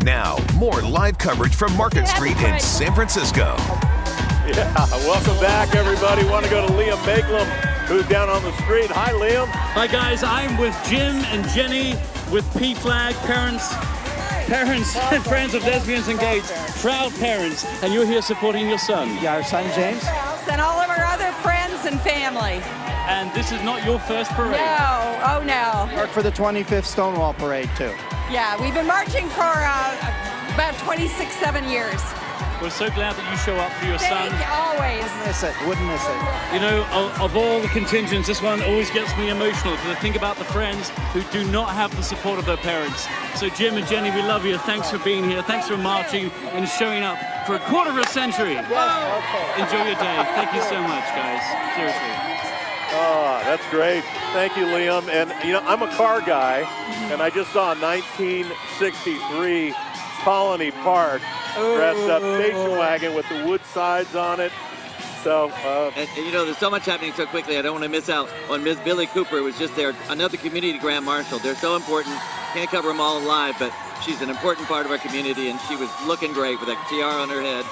Now, more live coverage from Market Street in San Francisco. Yeah, welcome back, everybody. Want to go to Liam Maglum, who's down on the street. Hi, Liam. Hi, guys. I'm with Jim and Jenny with P-Flag, parents and friends of lesbians engaged, proud parents, and you're here supporting your son. Yeah, our son, James. And all of our other friends and family. And this is not your first parade. No, oh no. Work for the 25th Stonewall Parade, too. Yeah, we've been marching for about 7 years. We're so glad that you show up for your son. Thank you, always. Wouldn't miss it. You know, of all the contingents, this one always gets me emotional because I think about the friends who do not have the support of their parents. So Jim and Jenny, we love you. Thanks for being here. Thanks for marching and showing up for a quarter of a century. Enjoy your day. Thank you so much, guys. Seriously. Oh, that's great. Thank you, Liam. And, you know, I'm a car guy, and I just saw a 1963 Colony Park dressed up station wagon with the wood sides on it. So, and, you know, there's so much happening so quickly. I don't want to miss out on Ms. Billy Cooper, who was just there. Another community grand marshal. They're so important. Can't cover them all live, but she's an important part of our community, and she was looking great with a tiara on her head.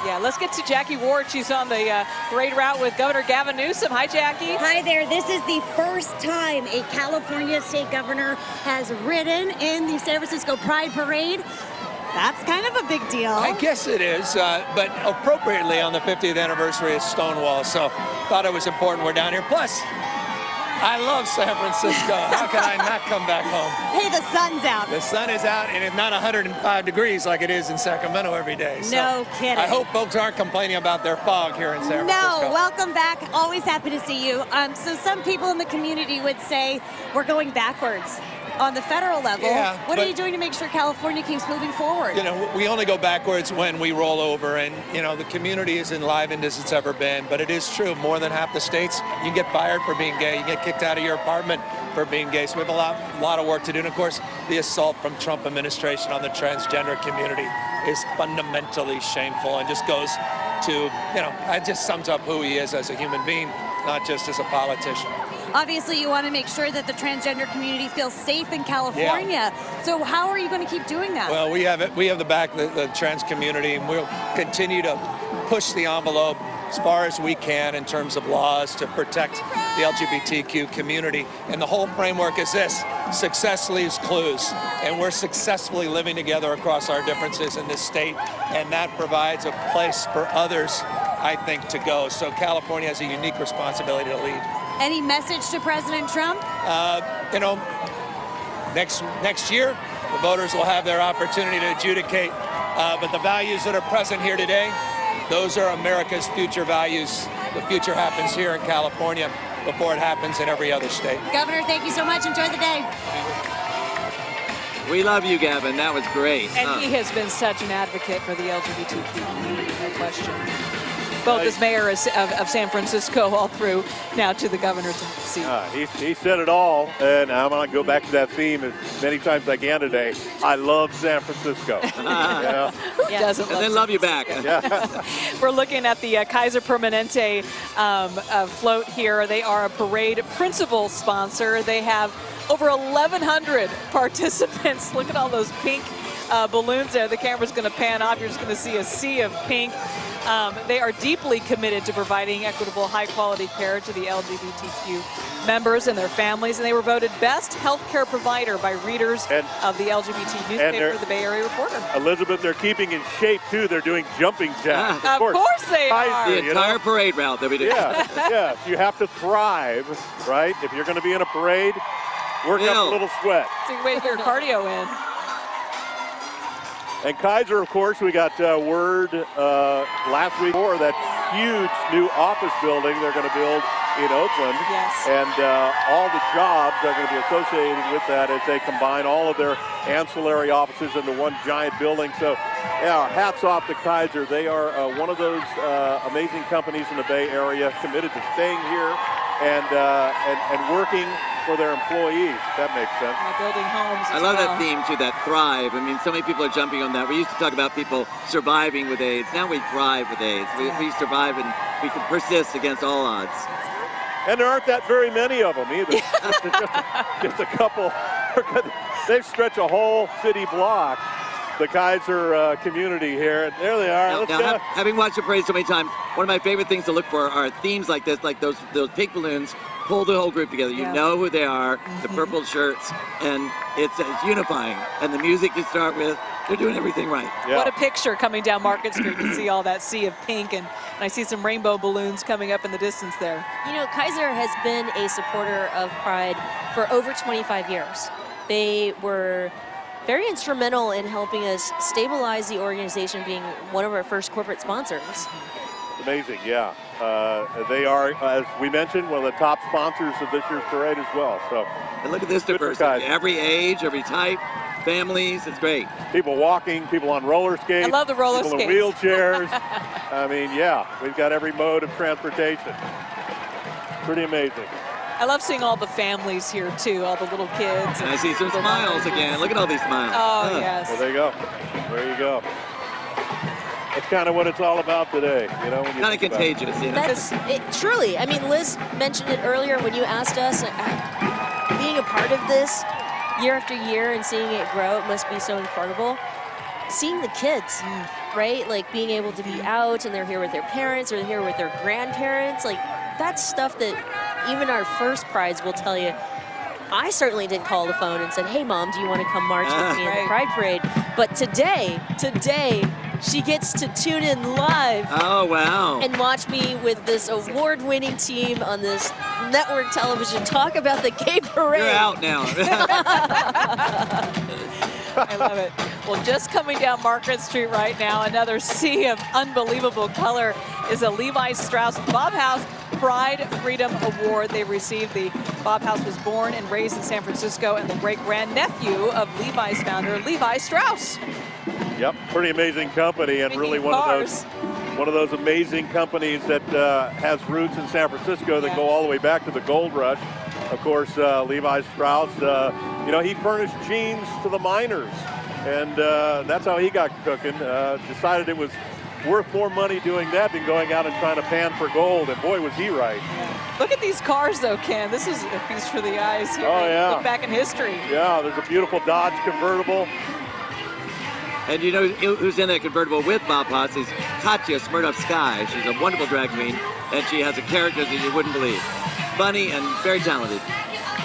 Yeah, let's get to Jackie Ward. She's on the parade route with Governor Gavin Newsom. Hi, Jackie. Hi there. This is the first time a California state governor has ridden in the San Francisco Pride Parade. That's kind of a big deal. I guess it is, but appropriately on the 50th anniversary of Stonewall. So thought it was important we're down here. Plus, I love San Francisco. How can I not come back home? Hey, the sun's out. The sun is out, and it's not 105 degrees like it is in Sacramento every day. So no kidding. I hope folks aren't complaining about their fog here in San Francisco. No, welcome back. Always happy to see you. So some people in the community would say we're going backwards on the federal level. Yeah, what are you doing to make sure California keeps moving forward? You know, we only go backwards when we roll over, and, you know, the community is enlivened as it's ever been, but it is true, more than half the states, you can get fired for being gay, you get kicked out of your apartment for being gay, so we have a lot of work to do, and of course, the assault from Trump administration on the transgender community is fundamentally shameful and just goes to, you know, it just sums up who he is as a human being, not just as a politician. Obviously, you want to make sure that the transgender community feels safe in California. Yeah. So how are you going to keep doing that? Well, we have the back, the trans community, and we'll continue to push the envelope as far as we can in terms of laws to protect the LGBTQ community. And the whole framework is this: success leaves clues. And we're successfully living together across our differences in this state, and that provides a place for others, I think, to go. So California has a unique responsibility to lead. Any message to President Trump? You know, next year, the voters will have their opportunity to adjudicate. But the values that are present here today, those are America's future values. The future happens here in California before it happens in every other state. Governor, thank you so much. Enjoy the day. We love you, Gavin. That was great. And he has been such an advocate for the LGBTQ community, no question. Both as mayor of San Francisco all through now to the governor's seat. He said it all, and I'm going to go back to that theme as many times as I can today. I love San Francisco. Yeah. Doesn't and then love you back. Yeah. We're looking at the Kaiser Permanente float here. They are a parade principal sponsor. They have over 1,100 participants. Look at all those pink balloons there. The camera's going to pan off. You're just going to see a sea of pink. They are deeply committed to providing equitable, high-quality care to the LGBTQ members and their families, and they were voted best healthcare provider by readers of the LGBT newspaper, the Bay Area Reporter. Elizabeth, they're keeping in shape, too. They're doing jumping jacks. Of course they are. The entire parade route that we do. Yeah. You have to thrive, right? If you're going to be in a parade, work up a little sweat. So you wait to get your cardio in. And Kaiser, of course, we got word last week for that huge new office building they're going to build in Oakland. Yes. And all the jobs are going to be associated with that as they combine all of their ancillary offices into one giant building. So, yeah, hats off to Kaiser. They are one of those amazing companies in the Bay Area committed to staying here and working for their employees. That makes sense. Building homes. I love that theme too, that thrive. I mean, so many people are jumping on that. We used to talk about people surviving with AIDS. Now we thrive with AIDS. We survive and we can persist against all odds. And there aren't that very many of them either. just a couple. They stretch a whole city block the Kaiser community here. And there they are. Now, Let's now, go. having watched the parade so many times, one of my favorite things to look for are themes like this, like those pink balloons pull the whole group together. You know who they are, the purple shirts, and it's unifying. And the music you start with, they're doing everything right. Yeah. What a picture coming down Market Street. You see all that sea of pink, and I see some rainbow balloons coming up in the distance there. You know, Kaiser has been a supporter of Pride for over 25 years. They were very instrumental in helping us stabilize the organization, being one of our first corporate sponsors. Amazing, yeah. They are, as we mentioned, one of the top sponsors of this year's parade as well. So, and look at this good for diversity. Kaiser. Every age, every type, families, it's great. People walking, people on roller skates. I love the roller people skates. in wheelchairs. I mean, yeah, we've got every mode of transportation. Pretty amazing. I love seeing all the families here too, all the little kids. And I see some smiles again. Look at all these smiles. Oh, yes. Well, there you go. There you go. That's kind of what it's all about today, you know. When you Kind of think about it. contagious, you know. That's it, truly. I mean, Liz mentioned it earlier when you asked us, being a part of this year after year and seeing it grow, it must be so incredible. Seeing the kids, right? Like being able to be out and they're here with their parents or they're here with their grandparents. Like that's stuff that even our first prides will tell you. I certainly did call the phone and said, hey, Mom, do you want to come march with me in the Pride Parade? But today, she gets to tune in live. Oh, wow. And watch me with this award-winning team on this network television talk about the gay parade. You're out now. I love it. Well, just coming down Market Street right now, another sea of unbelievable color is a Levi Strauss Bob House Pride Freedom Award. They received the Bob House was born and raised in San Francisco and the great-grandnephew of Levi's founder, Levi Strauss. Yep, pretty amazing company and really one of those amazing companies that has roots in San Francisco that go all the way back to the gold rush. Of course, Levi Strauss, you know, he furnished jeans to the miners, and that's how he got cooking. Decided it was worth more money doing that than going out and trying to pan for gold, and boy, was he right. Look at these cars, though, Ken. This is a feast for the eyes here. Oh, yeah. Look back in history. Yeah, there's a beautiful Dodge convertible. And you know who's in that convertible with Bob House is Katya Smirnoff-Sky. She's a wonderful drag queen, and she has a character that you wouldn't believe. Funny and very talented.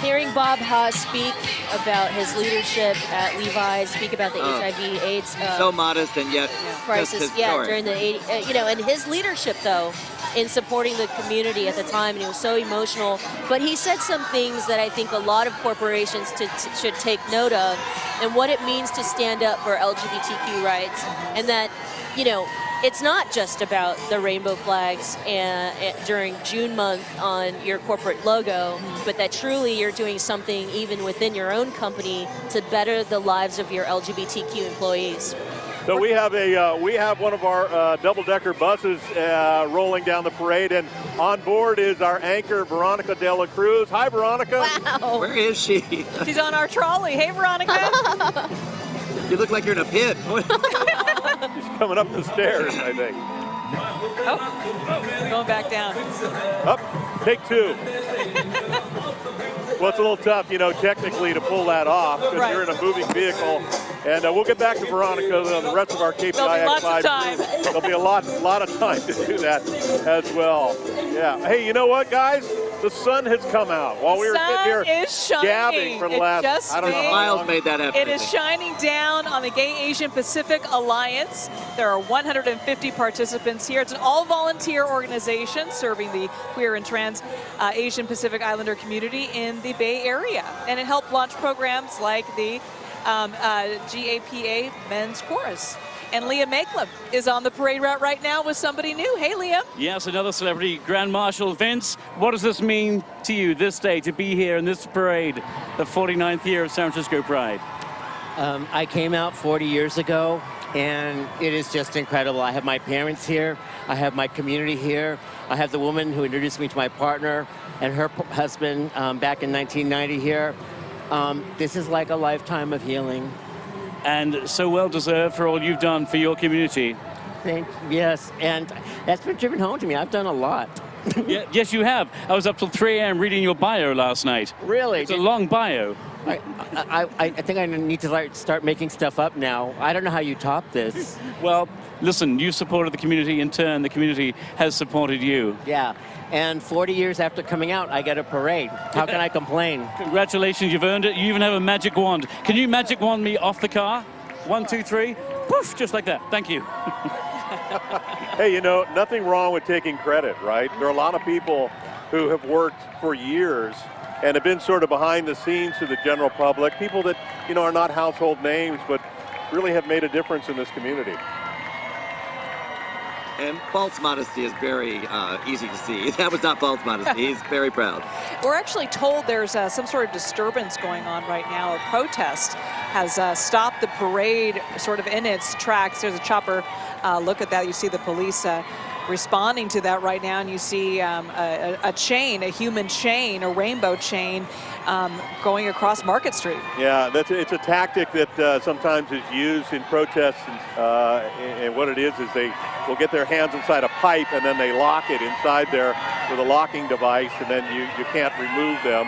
Hearing Bob Haas speak about his leadership at Levi's, speak about the HIV/AIDS so modest and yet crisis, just historic. during the 80s, you know, and his leadership though in supporting the community at the time, and he was so emotional. But he said some things that I think a lot of corporations should take note of, and what it means to stand up for LGBTQ rights, and that, you know, it's not just about the rainbow flags during June month on your corporate logo, but that truly you're doing something even within your own company to better the lives of your LGBTQ employees. So we have one of our double-decker buses rolling down the parade, and on board is our anchor, Veronica De La Cruz. Hi, Veronica. Wow. Where is she? She's on our trolley. Hey, Veronica. You look like you're in a pit. She's coming up the stairs, I think. Oh, going back down. Up, take two. Well, it's a little tough, you know, technically to pull that off because you're in a moving vehicle. And we'll get back to Veronica and the rest of our KPIX There'll be lots of time. There'll be a lot of time to do that as well. Yeah. Hey, you know what, guys? The sun has come out while we were sitting here gabbing for the last, I don't know how long. Made that happen. It is shining down on the Gay Asian Pacific Alliance. There are 150 participants here. It's an all-volunteer organization serving the queer and trans Asian Pacific Islander community in the Bay Area. And it helped launch programs like the GAPA Men's Chorus. And Liam Makelem is on the parade route right now with somebody new. Hey, Liam. Yes, another celebrity, Grand Marshal Vince. What does this mean to you this day to be here in this parade, the 49th year of San Francisco Pride? I came out 40 years ago, and it is just incredible. I have my parents here. I have my community here. I have the woman who introduced me to my partner and her husband back in 1990 here. This is like a lifetime of healing. And so well deserved for all you've done for your community. Yes, and that's been driven home to me. I've done a lot. Yes, you have. I was up till 3 a.m. reading your bio last night. Really? It's a long bio. I think I need to start making stuff up now. I don't know how you top this. Well, listen, you supported the community. In turn, the community has supported you. Yeah, and 40 years after coming out, I get a parade. How can I complain? Congratulations, you've earned it. You even have a magic wand. Can you magic wand me off the car? 1, 2, 3. Poof, just like that. Thank you. Hey, you know, nothing wrong with taking credit, right? There are a lot of people who have worked for years and have been sort of behind the scenes to the general public, people that, you know, are not household names, but really have made a difference in this community. And false modesty is very easy to see. That was not false modesty. He's very proud. We're actually told there's some sort of disturbance going on right now. A protest has stopped the parade sort of in its tracks. There's a chopper. Look at that. You see the police responding to that right now, and you see a chain, a human chain, a rainbow chain going across Market Street. Yeah, it's a tactic that sometimes is used in protests, and what it is they will get their hands inside a pipe and then they lock it inside there with a locking device, and then you can't remove them.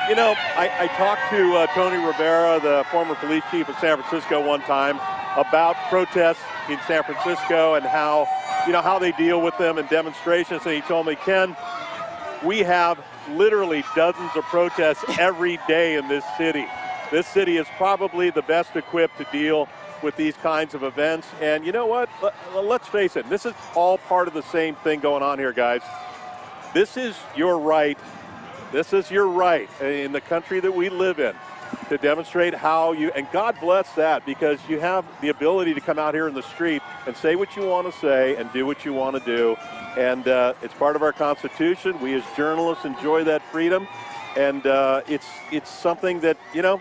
You know, I talked to Tony Rivera, the former police chief of San Francisco, one time about protests in San Francisco and how, you know, how they deal with them in demonstrations. And he told me, Ken, we have literally dozens of protests every day in this city. This city is probably the best equipped to deal with these kinds of events. And you know what? Let's face it, this is all part of the same thing going on here, guys. This is your right. This is your right in the country that we live in to demonstrate how you, and God bless that, because you have the ability to come out here in the street and say what you want to say and do what you want to do. And it's part of our Constitution. We as journalists enjoy that freedom. And it's something that, you know,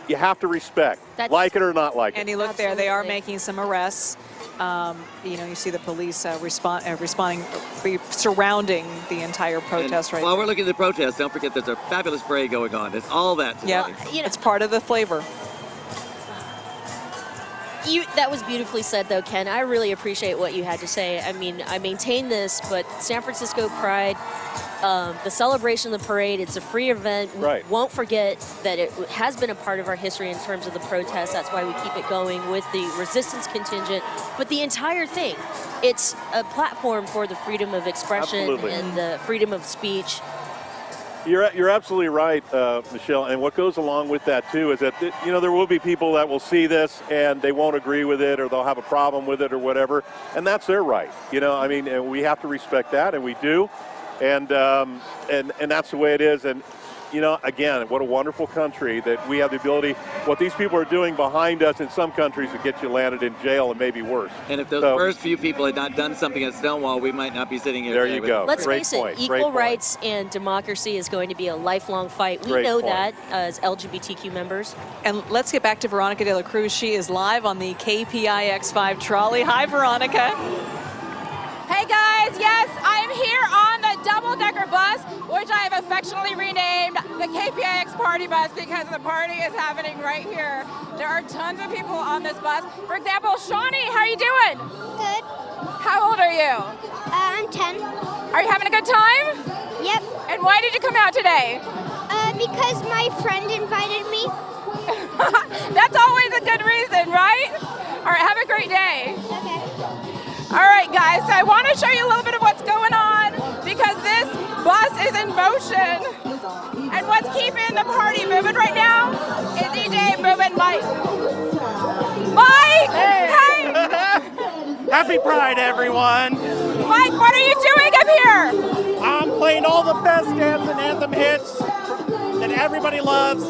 you have to respect, like it or not like it. And you look there, they are making some arrests. You know, you see the police responding, surrounding the entire protest right now. While we're looking at the protest, don't forget there's a fabulous parade going on. It's all that today. Yeah, it's part of the flavor. That was beautifully said, though, Ken. I really appreciate what you had to say. I mean, I maintain this, but San Francisco Pride, the celebration of the parade, it's a free event. Right. We won't forget that it has been a part of our history in terms of the protest. That's why we keep it going with the resistance contingent. But the entire thing, it's a platform for the freedom of expression and the freedom of speech. You're absolutely right, Michelle. And what goes along with that, too, is that, you know, there will be people that will see this and they won't agree with it, or they'll have a problem with it or whatever. And that's their right. You know, I mean, and we have to respect that, and we do. And that's the way it is. And, you know, again, what a wonderful country that we have the ability, what these people are doing behind us in some countries to get you landed in jail and maybe worse. And if those first few people had not done something at Stonewall, we might not be sitting here there today. You go. Let's Great face it, point. equal rights and democracy is going to be a lifelong fight. We know that as LGBTQ members. And let's get back to Veronica De La Cruz. She is live on the KPIX 5 trolley. Hi, Veronica. Hey guys, yes, I am here on the double-decker bus, which I have affectionately renamed the KPIX party bus because the party is happening right here. There are tons of people on this bus. For example, Shawnee, how are you doing? Good. How old are you? I'm 10. Are you having a good time? Yep. And why did you come out today? Because my friend invited me. That's always a good reason, right? All right, have a great day. Okay. All right, guys, so I want to show you a little bit of what's going on because this bus is in motion. And what's keeping the party moving right now is DJ Moving Mike. Mike! Hey! Happy Pride, everyone! Mike, what are you doing up here? I'm playing all the best dance and anthem hits that everybody loves.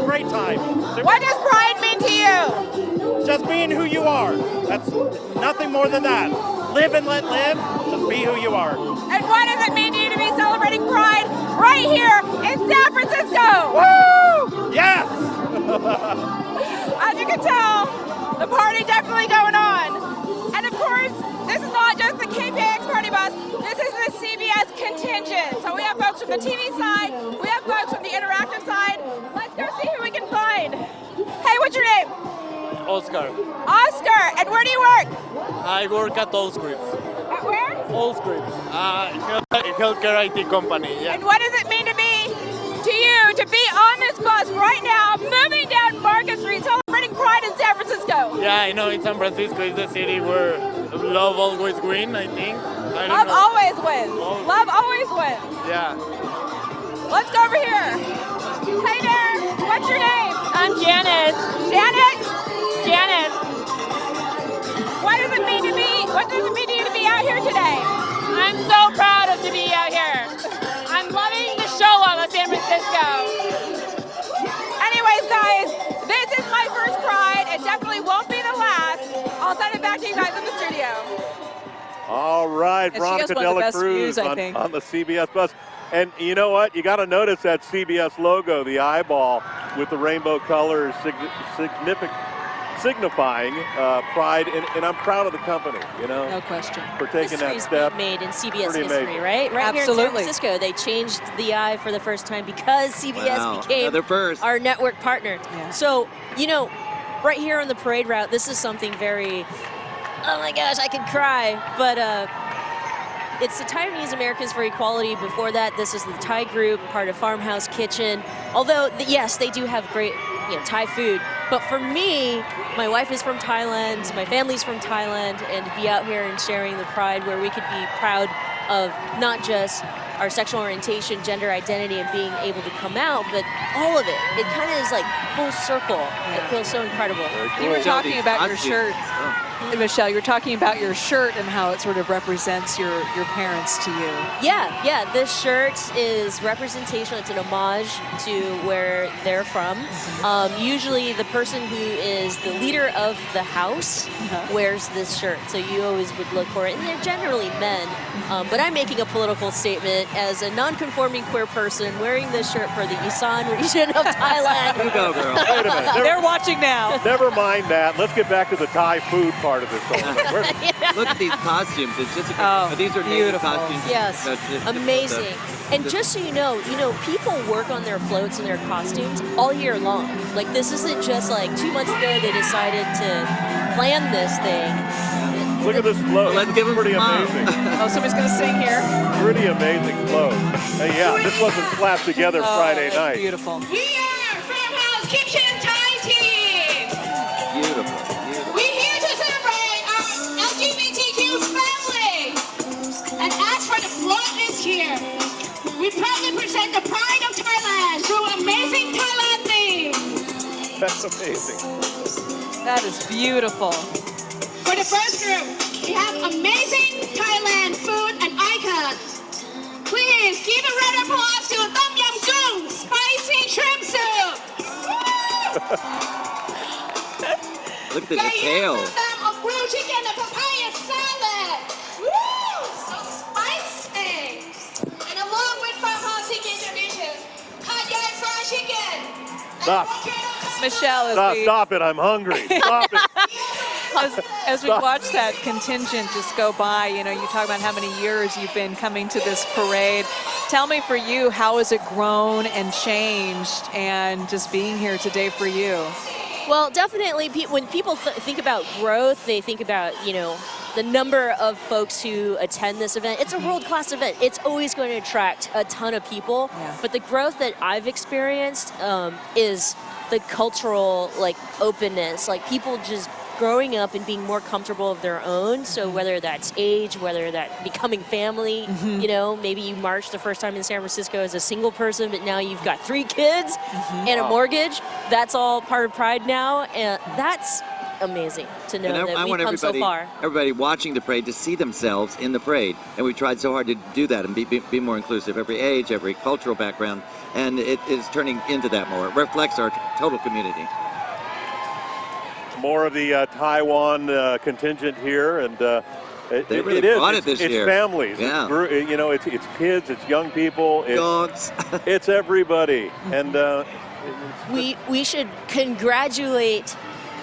Great time. What does Pride mean to you? Just being who you are. That's nothing more than that. Live and let live. Just be who you are. And what does it mean to you to be celebrating Pride right here in San Francisco? Woo! Yes! As you can tell, the party definitely going on. And of course, this is not just the KPIX party bus. This is the CBS contingent. So we have folks from the TV side. We have folks from the interactive side. Let's go see who we can find. Hey, what's your name? Oscar. Oscar, and where do you work? I work at Allscripts. At where? Allscripts. Healthcare IT company. Yeah. And what does it mean to you to to be on this bus right now, moving down Market Street, celebrating Pride in San Francisco. Yeah, I know in San Francisco is the city where love always wins, I think. Love always wins. Love always wins. Yeah. Let's go over here. Hey there, what's your name? I'm Janice. Janet? Janice. What does it mean to you to be out here today? I'm so proud to be out here. I'm loving the show of San Francisco. Anyways, guys, this is my first Pride. It definitely won't be the last. I'll send it back to you guys in the studio. All right, And she has Veronica one of the Dela best Cruz views, I on think. the CBS bus. And you know what? You got to notice that CBS logo, the eyeball with the rainbow colors signifying pride. And I'm proud of the company, you know. No question. For taking that History's step. been made in CBS Pretty history, amazing. right? Right here in San Absolutely. Francisco, they changed the eye for the first time because CBS Wow, became another first. our network partner. Yeah. So, you know, right here on the parade route, this is something very, oh my gosh, I could cry. But it's the Taiwanese Americans for Equality. Before that, this is the Thai group, part of Farmhouse Kitchen. Although, yes, they do have great, Thai food. But for me, my wife is from Thailand, my family's from Thailand, and to be out here and sharing the pride where we could be proud of not just our sexual orientation, gender identity, and being able to come out, but all of it. It kind of is like full circle. It feels so incredible. You were talking about your shirt. Michelle, you were talking about your shirt and how it sort of represents your parents to you. Yeah, this shirt is representation. It's an homage to where they're from. Usually the person who is the leader of the house wears this shirt, so you always would look for it. And they're generally men, but I'm making a political statement as a non-conforming queer person wearing this shirt for the Isan region of Thailand. You go, girl. Wait a minute. They're watching now. Never mind that. Let's get back to the Thai food part of this whole thing. Look at these costumes. It's just these are native beautiful. costumes. Yes, That's just amazing. And just so you know, people work on their floats and their costumes all year long. Like, this isn't just like 2 months ago they decided to plan this thing. Look at this float. Let's give them pretty some love. amazing. Oh, somebody's going to sing here. Pretty amazing float. Hey, yeah, this wasn't slapped together Friday that's night. beautiful. We are Farmhouse Kitchen Thai team. Beautiful. We're here to celebrate our LGBTQ family. And as for the float this year, we proudly present the pride of Thailand through amazing Thailand theme. That's amazing. That is beautiful. For the first group, we have amazing Thailand food and icons. Please give a round of applause to Tom Yum Goong Spicy Shrimp Soup. Look at the detail. Of grilled chicken and papaya salad. Woo! So spicy. And along with farmhouse signature dishes, hot yai fried chicken. Stop. Michelle, Stop it. I'm hungry. Stop it. as we watch that contingent just go by, you talk about how many years you've been coming to this parade. Tell me, for you, how has it grown and changed, and just being here today for you? Well, definitely, when people think about growth, they think about, the number of folks who attend this event. It's a world-class event. It's always going to attract a ton of people. Yeah. But the growth that I've experienced is the cultural, openness. People just growing up and being more comfortable of their own. So whether that's age, whether that becoming family, maybe you marched the first time in San Francisco as a single person, but now you've got 3 kids and a mortgage. That's all part of Pride now. And that's amazing to know that we've come so far. Everybody watching the parade to see themselves in the parade. And we've tried so hard to do that and be more inclusive. Every age, every cultural background. And it is turning into that more. It reflects our total community. More of the Taiwan contingent here, and They really brought it this year. It's families. Yeah. It's kids. It's young people. It's dogs. It's everybody. And we should congratulate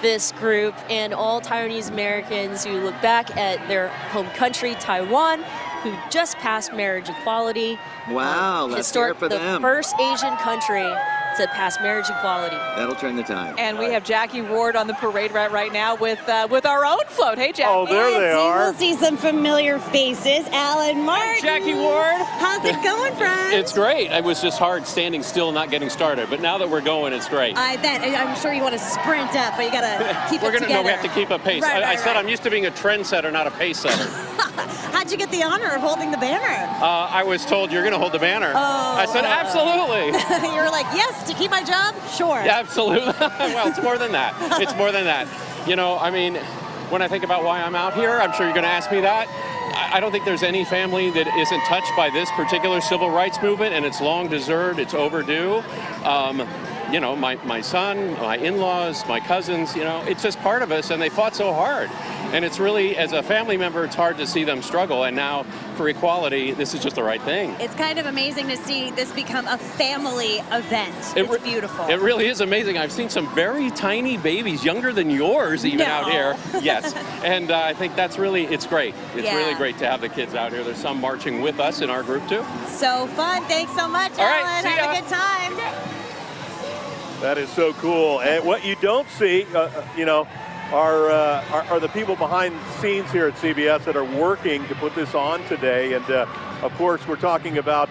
this group and all Taiwanese Americans who look back at their home country, Taiwan, who just passed marriage equality. Wow, let's hear it for the them. first Asian country to pass marriage equality. That'll turn the tide. And we have Jackie Ward on the parade right now with our own float. Hey, Jackie. Oh, there they are. We'll see some familiar faces. Alan Martin. Jackie Ward. How's it going, friends? It's great. It was just hard standing still and not getting started, but now that we're going, it's great. I bet. I'm sure you want to sprint up, but you got to keep it together. No, we have to keep a pace. I said I'm used to being a trendsetter, not a pace setter. How'd you get the honor of holding the banner? I was told you're going to hold the banner. I said, absolutely. You were like, yes, to keep my job? Sure. Yeah, absolutely. Well, it's more than that. It's more than that. You know, I mean, when I think about why I'm out here, I'm sure you're going to ask me that. I don't think there's any family that isn't touched by this particular civil rights movement, and it's long deserved, it's overdue. You know, my son, my in-laws, my cousins, you know, it's just part of us, and they fought so hard. And it's really, as a family member, it's hard to see them struggle. And now, for equality, this is just the right thing. It's kind of amazing to see this become a family event. It's beautiful. It really is amazing. I've seen some very tiny babies, younger than yours even out here. Yes. And I think that's really, it's great. It's really great to have the kids out here. There's some marching with us in our group, too. So fun. Thanks so much, All right, Alan. see ya. Have a good time. That is so cool. And what you don't see, you know, are the people behind the scenes here at CBS that are working to put this on today. And of course, we're talking about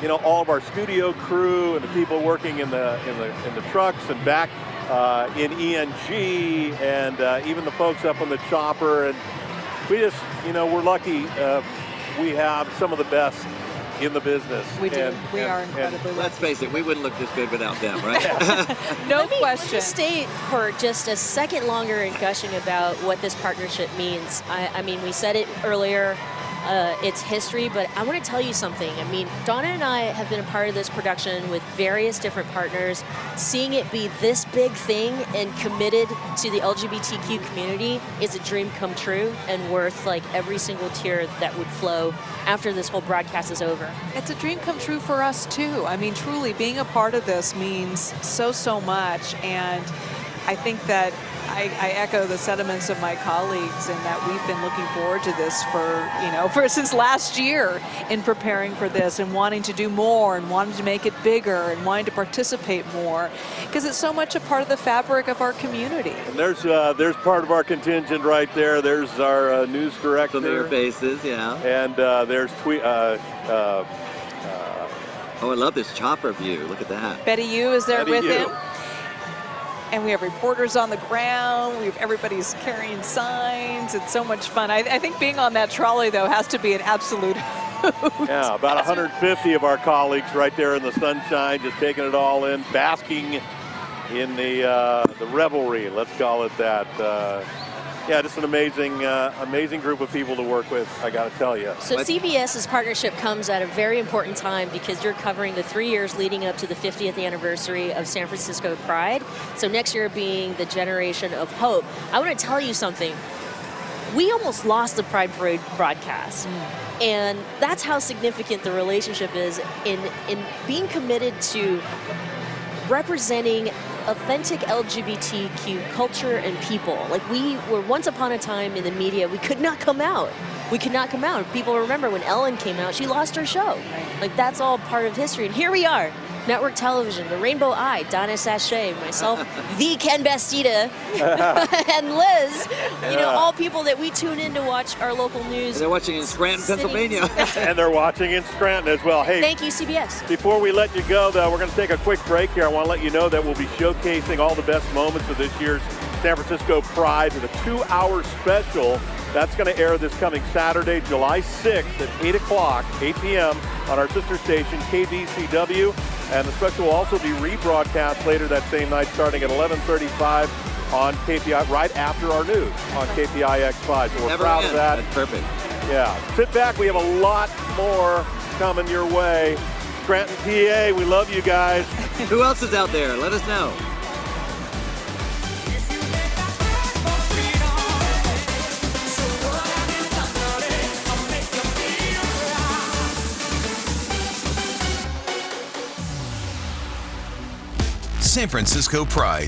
you know, all of our studio crew and the people working in the trucks and back in ENG, and even the folks up on the chopper. And we just, you know, we're lucky. We have some of the best in the business. We do. We are incredibly lucky. Let's face it, we wouldn't look this good without them, right? No question. Let me stay for just a second longer and gushing about what this partnership means. I mean, we said it earlier, it's history, but I want to tell you something. I mean, Donna and I have been a part of this production with various different partners. Seeing it be this big thing and committed to the LGBTQ community is a dream come true and worth like every single tear that would flow after this whole broadcast is over. It's a dream come true for us too. I mean, truly being a part of this means so much, and I think that I echo the sentiments of my colleagues in that we've been looking forward to this for since last year in preparing for this and wanting to do more and wanting to make it bigger and wanting to participate more, because it's so much a part of the fabric of our community. And there's part of our contingent right there. There's our news director. Familiar faces, yeah. And there's oh, I love this chopper view. Look at that. Betty Yu is there with him. Yu. And we have reporters on the ground. Everybody's carrying signs. It's so much fun. I think being on that trolley, though, has to be an absolute hoot. Yeah, about 150 of our colleagues right there in the sunshine, just taking it all in, basking in the revelry, let's call it that. Yeah, just an amazing group of people to work with, I got to tell you. So CBS's partnership comes at a very important time because you're covering the 3 years leading up to the 50th anniversary of San Francisco Pride. So next year being the Generation of Hope. I want to tell you something. We almost lost the Pride Parade broadcast. And that's how significant the relationship is in being committed to representing authentic LGBTQ culture and people. Like, we were once upon a time in the media, we could not come out. We could not come out. People remember when Ellen came out, she lost her show. Like, that's all part of history. And here we are, network television, the Rainbow Eye, Donna Sachet, myself, the Ken Bastida, and Liz, you know, all people that we tune in to watch our local news. And they're watching in Scranton, Pennsylvania. And they're watching in Scranton as well. Hey, thank you, CBS. Before we let you go, though, we're going to take a quick break here. I want to let you know that we'll be showcasing all the best moments of this year's San Francisco Pride with a 2-hour special. That's going to air this coming Saturday, July 6th at 8 o'clock, 8 p.m. on our sister station, KBCW. And the special will also be rebroadcast later that same night, starting at 11:35 on KPI, right after our news on KPIX 5. So we're proud of that. That's perfect. Yeah. Sit back. We have a lot more coming your way. Scranton, PA, we love you guys. Who else is out there? Let us know. San Francisco Pride.